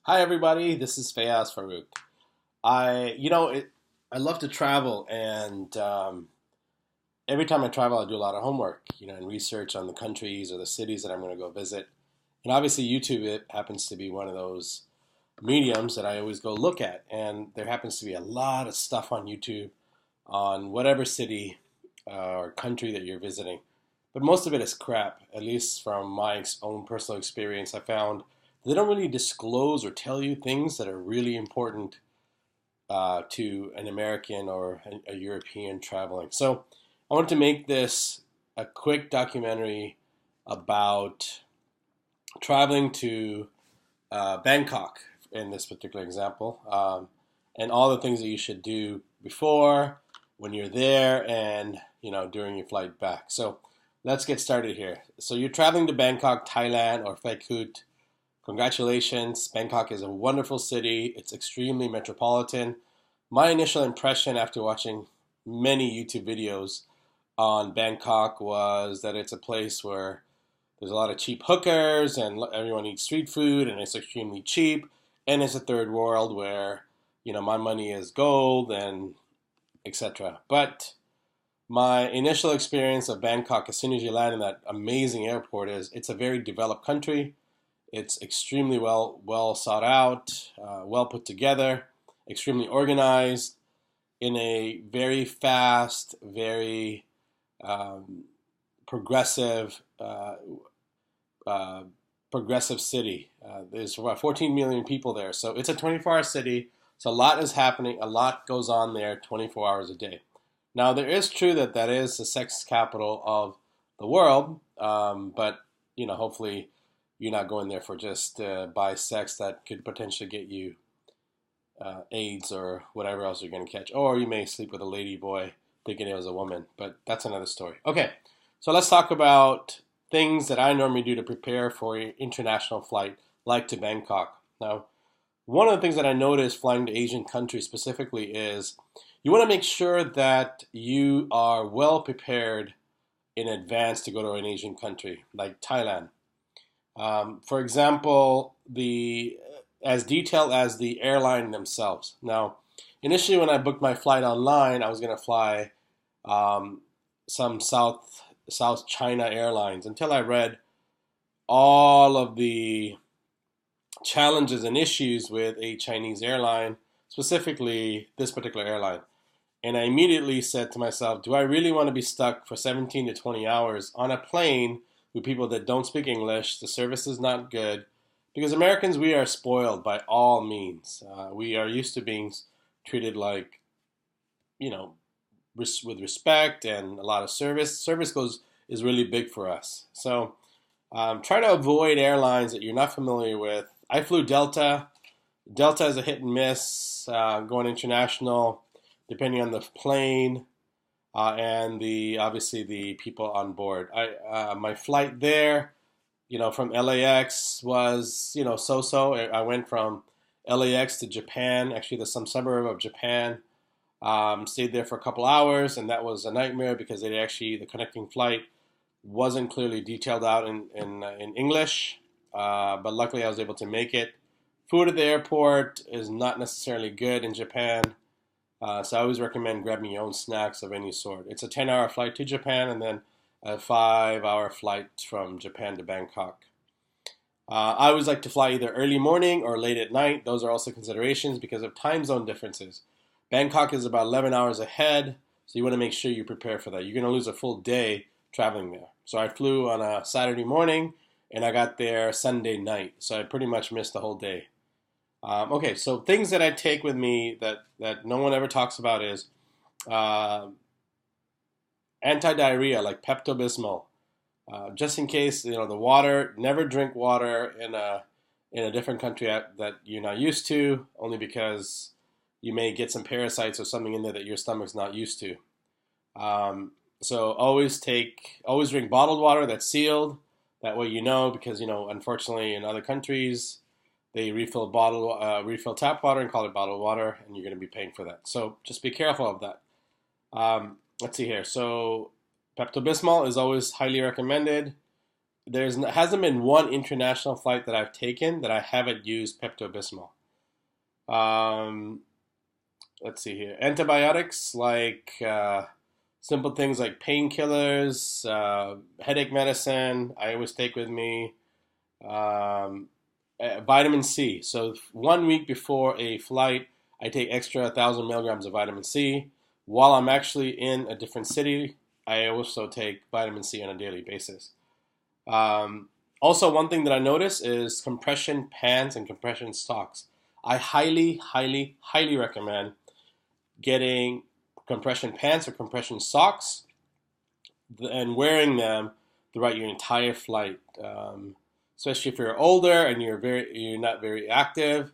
Hi everybody, this is Fayaz Farouk. I love to travel, and every time I travel, I do a lot of homework, and research on the countries or the cities that I'm going to go visit. And obviously, YouTube it happens to be one of those mediums that I always go look at. And there happens to be a lot of stuff on YouTube on whatever city or country that you're visiting. But most of it is crap, at least from my own personal experience. I found they don't really disclose or tell you things that are really important to an American or a European traveling. So I wanted to make this a quick documentary about traveling to Bangkok in this particular example, and all the things that you should do before, when you're there, and during your flight back. So let's get started here. So you're traveling to Bangkok, Thailand, or Phaket. Congratulations, Bangkok is a wonderful city. It's extremely metropolitan. My initial impression after watching many YouTube videos on Bangkok was that it's a place where there's a lot of cheap hookers and everyone eats street food and it's extremely cheap. And it's a third world where, my money is gold and etc. But my initial experience of Bangkok, as soon as you land in that amazing airport, is it's a very developed country. It's extremely well sought out, well put together, extremely organized, in a very fast, very progressive uh, progressive city. There's about 14 million people there, so it's a 24-hour city. So a lot is happening, a lot goes on there, 24 hours a day. Now there is true that that is the sex capital of the world, but hopefully you're not going there for just buy sex that could potentially get you AIDS or whatever else you're going to catch. Or you may sleep with a lady boy thinking it was a woman, but that's another story. Okay, so let's talk about things that I normally do to prepare for an international flight, like to Bangkok. Now, one of the things that I noticed flying to Asian countries specifically is you want to make sure that you are well prepared in advance to go to an Asian country like Thailand. For example, the as detailed as the airline themselves. Now, initially when I booked my flight online, I was going to fly some South China Airlines until I read all of the challenges and issues with a Chinese airline, specifically this particular airline. And I immediately said to myself, do I really want to be stuck for 17 to 20 hours on a plane with people that don't speak English? The service is not good. Because Americans, we are spoiled by all means. We are used to being treated like, you know, with respect and a lot of service. Service goes is really big for us. So try to avoid airlines that you're not familiar with. I flew Delta. Delta is a hit and miss going international, depending on the plane and the obviously the people on board. My flight there, from LAX was so-so. I went from LAX to Japan. Actually, there's some suburb of Japan. Stayed there for a couple hours, and that was a nightmare because the connecting flight wasn't clearly detailed out in English. But luckily, I was able to make it. Food at the airport is not necessarily good in Japan, so I always recommend grabbing your own snacks of any sort. It's a 10-hour flight to Japan, and then a 5-hour flight from Japan to Bangkok. I always like to fly either early morning or late at night. Those are also considerations because of time zone differences. Bangkok is about 11 hours ahead, so you want to make sure you prepare for that. You're going to lose a full day traveling there. So I flew on a Saturday morning, and I got there Sunday night, so I pretty much missed the whole day. Okay, so things that I take with me that no one ever talks about is uh, anti-diarrhea like Pepto-Bismol. Just in case, the water, never drink water in a different country that you're not used to, only because you may get some parasites or something in there that your stomach's not used to. So always drink bottled water that's sealed. That way because unfortunately in other countries they refill tap water and call it bottled water, and you're going to be paying for that. So just be careful of that. Let's see here. So Pepto Bismol is always highly recommended. hasn't been one international flight that I've taken that I haven't used Pepto-Bismol. Um, let's see here. Antibiotics like simple things like painkillers, headache medicine. I always take with me. Um, Vitamin C. So 1 week before a flight, I take extra 1,000 milligrams of vitamin C. While I'm actually in a different city, I also take vitamin C on a daily basis. Also, one thing that I notice is compression pants and compression socks. I highly, highly, highly recommend getting compression pants or compression socks and wearing them throughout your entire flight. Especially if you're older and you're not very active,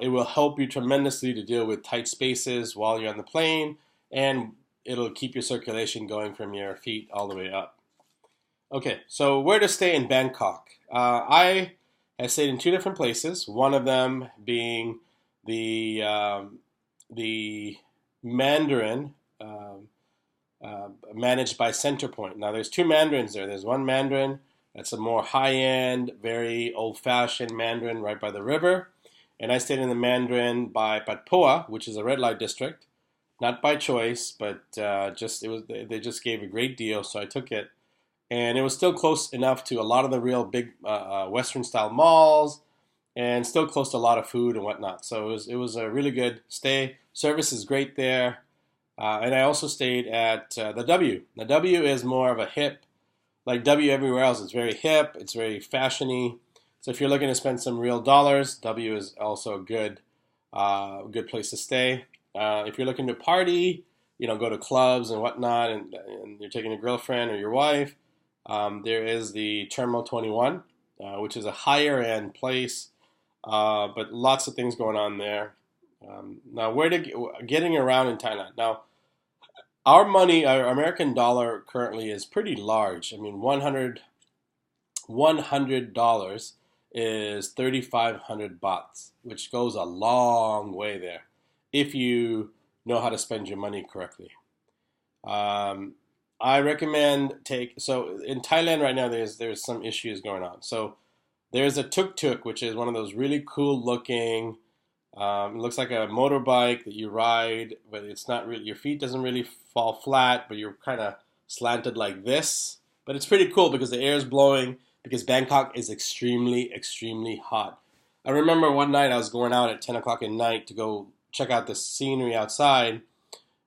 it will help you tremendously to deal with tight spaces while you're on the plane, and it'll keep your circulation going from your feet all the way up. Okay, so where to stay in Bangkok? I have stayed in two different places. One of them being the Mandarin, managed by Centerpoint. Now, there's two Mandarins there. There's one Mandarin that's a more high-end, very old-fashioned Mandarin right by the river, and I stayed in the Mandarin by Pat Poa, which is a red light district, not by choice, but they just gave a great deal, so I took it. And it was still close enough to a lot of the real big Western style malls, and still close to a lot of food and whatnot. So it was a really good stay. Service is great there, and I also stayed at the W. The W is more of a hip, like W everywhere else. It's very hip. It's very fashiony. So if you're looking to spend some real dollars, W is also a good place to stay. If you're looking to party, go to clubs and whatnot, and you're taking a girlfriend or your wife. There is the Terminal 21, which is a higher end place, but lots of things going on there. Now, getting around in Thailand. Now, our money, our American dollar currently is pretty large. I mean, $100 is 3,500 bahts, which goes a long way there if you know how to spend your money correctly. Um, I recommend so in Thailand right now there's some issues going on. So there's a tuk-tuk, which is one of those really cool looking, it looks like a motorbike that you ride, but it's not really, your feet doesn't really fall flat, but you're kind of slanted like this. But it's pretty cool because the air is blowing, because Bangkok is extremely, extremely hot. I remember one night I was going out at 10 o'clock at night to go check out the scenery outside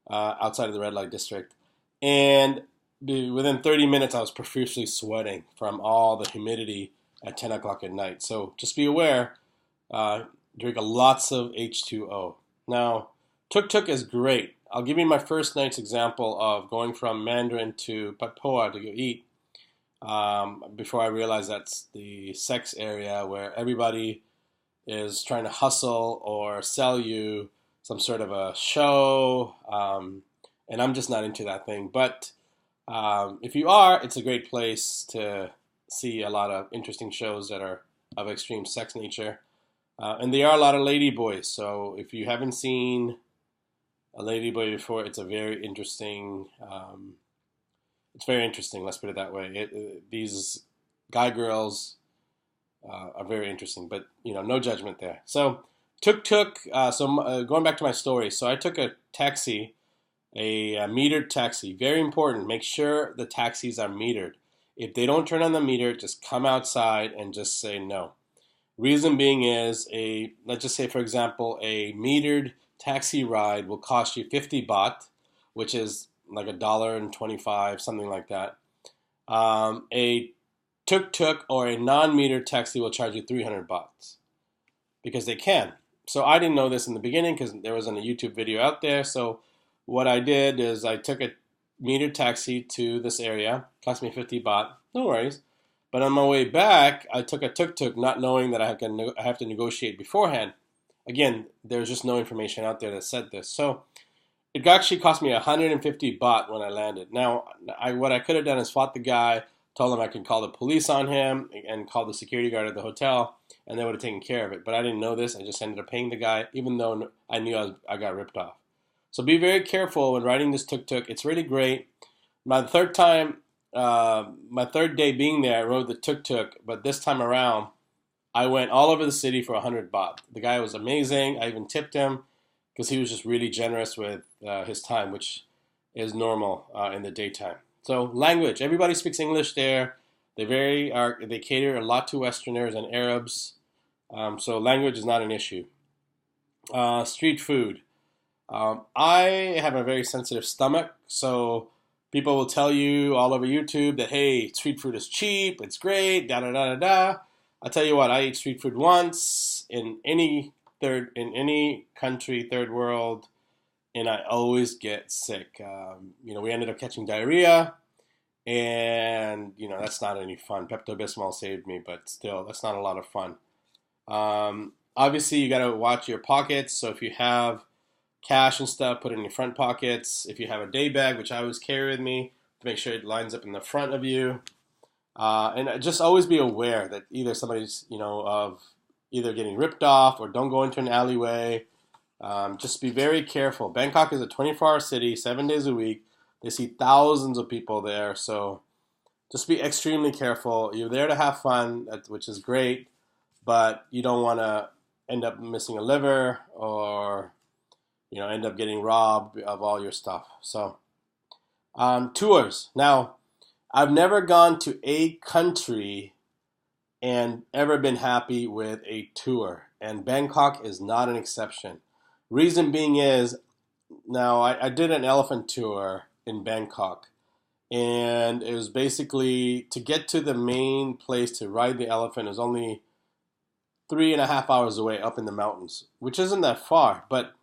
of the red light district. And within 30 minutes, I was profusely sweating from all the humidity at 10 o'clock at night. So just be aware, drink lots of H2O. Now, tuk-tuk is great. I'll give you my first night's example of going from Mandarin to Pat Poa to go eat. Before I realized that's the sex area where everybody is trying to hustle or sell you some sort of a show. And I'm just not into that thing. But if you are, it's a great place to see a lot of interesting shows that are of extreme sex nature. And there are a lot of ladyboys. So if you haven't seen a ladyboy before, it's a very interesting. It's very interesting. Let's put it that way. These guy girls are very interesting, but no judgment there. So tuk-tuk. Going back to my story. So I took a taxi. A metered taxi. Very important. Make sure the taxis are metered. If they don't turn on the meter, just come outside and just say no. Reason being is, let's just say, for example, a metered taxi ride will cost you 50 baht, which is like $1.25, something like that. A tuk-tuk or a non-metered taxi will charge you 300 bahts because they can. So I didn't know this in the beginning because there wasn't a YouTube video out there. So what I did is I took a metered taxi to this area. Cost me 50 baht. No worries. But on my way back, I took a tuk-tuk not knowing that I have to negotiate beforehand. Again, there's just no information out there that said this. So it actually cost me 150 baht when I landed. Now, what I could have done is fought the guy, told him I could call the police on him and call the security guard at the hotel, and they would have taken care of it. But I didn't know this. I just ended up paying the guy, even though I knew I got ripped off. So be very careful when riding this tuk-tuk. It's really great. My third time my third day being there, I rode the tuk-tuk, but this time around, I went all over the city for 100 baht. The guy was amazing. I even tipped him because he was just really generous with his time, which is normal in the daytime. So language, everybody speaks English there. They cater a lot to Westerners and Arabs, so language is not an issue. Street food. I have a very sensitive stomach, so people will tell you all over YouTube that hey, street food is cheap, it's great, da da da da da. I tell you what, I eat street food once in any country, third world, and I always get sick. We ended up catching diarrhea, and that's not any fun. Pepto Bismol saved me, but still, that's not a lot of fun. Obviously, you got to watch your pockets. So if you have cash and stuff, put it in your front pockets. If you have a day bag, which I always carry with me, to make sure it lines up in the front of you. And just always be aware that either somebody's, of either getting ripped off or don't go into an alleyway. Just be very careful. Bangkok is a 24-hour city, 7 days a week. They see thousands of people there, so just be extremely careful. You're there to have fun, which is great, but you don't want to end up missing a liver or end up getting robbed of all your stuff. So tours. Now, I've never gone to a country and ever been happy with a tour, and Bangkok is not an exception. Reason being is, now I did an elephant tour in Bangkok, and it was basically to get to the main place to ride the elephant is only 3.5 hours away up in the mountains, which isn't that far. But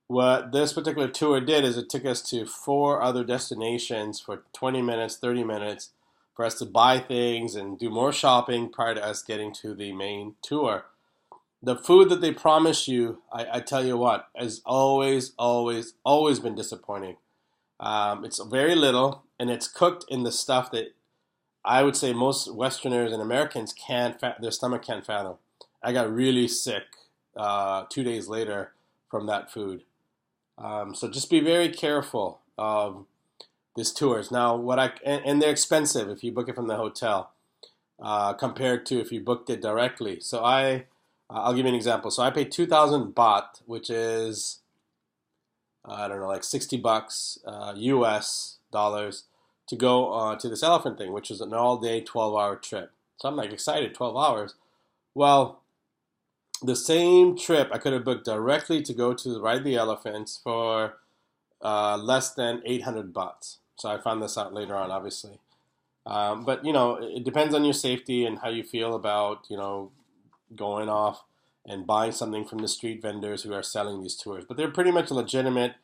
what this particular tour did is it took us to 4 other destinations for 20 minutes, 30 minutes for us to buy things and do more shopping prior to us getting to the main tour. The food that they promise you, I tell you what, has always, always, always been disappointing. It's very little, and it's cooked in the stuff that I would say most Westerners and Americans their stomach can't fathom. I got really sick 2 days later from that food. So just be very careful of these tours. Now, and they're expensive if you book it from the hotel compared to if you booked it directly. So I'll give you an example. So I paid 2,000 baht, which is I don't know, like $60 US dollars to go to this elephant thing, which is an all-day 12-hour trip. So I'm like excited, 12 hours. Well, the same trip I could have booked directly to go to ride the elephants for less than 800 bahts. So I found this out later on, obviously. But it depends on your safety and how you feel about going off and buying something from the street vendors who are selling these tours. But they're pretty much legitimate.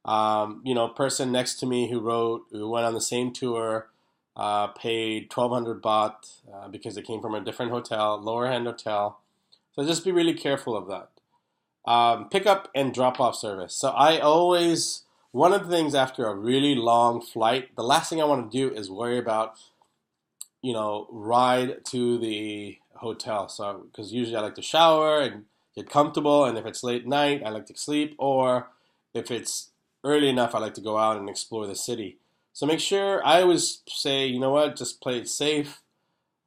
Person next to me who went on the same tour, paid 1,200 baht because it came from a different hotel, lower end hotel. So just be really careful of that. Pickup and drop off service. So one of the things after a really long flight, the last thing I want to do is worry about, ride to the hotel. So, because usually I like to shower and get comfortable, and if it's late night, I like to sleep, or if it's early enough, I like to go out and explore the city. So make sure, I always say, just play it safe,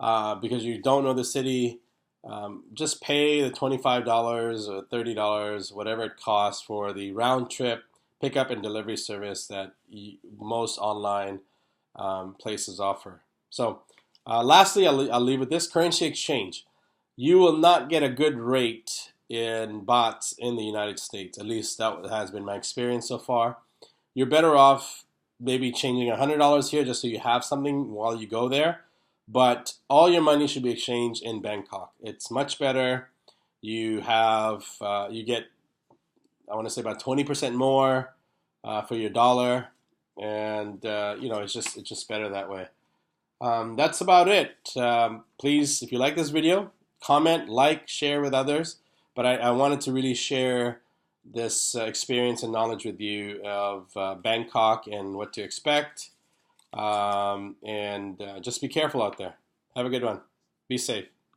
because you don't know the city. Just pay the $25 or $30, whatever it costs for the round trip pickup and delivery service that most online places offer. So lastly, I'll leave with this: currency exchange. You will not get a good rate in bahts in the United States. At least that has been my experience so far. You're better off maybe changing $100 here just so you have something while you go there. But all your money should be exchanged in Bangkok. It's much better. You get, I want to say, about 20% more for your dollar, and it's just better that way. That's about it. Please, if you like this video, comment, like, share with others. But I wanted to really share this experience and knowledge with you of Bangkok and what to expect. And just be careful out there. Have a good one. Be safe.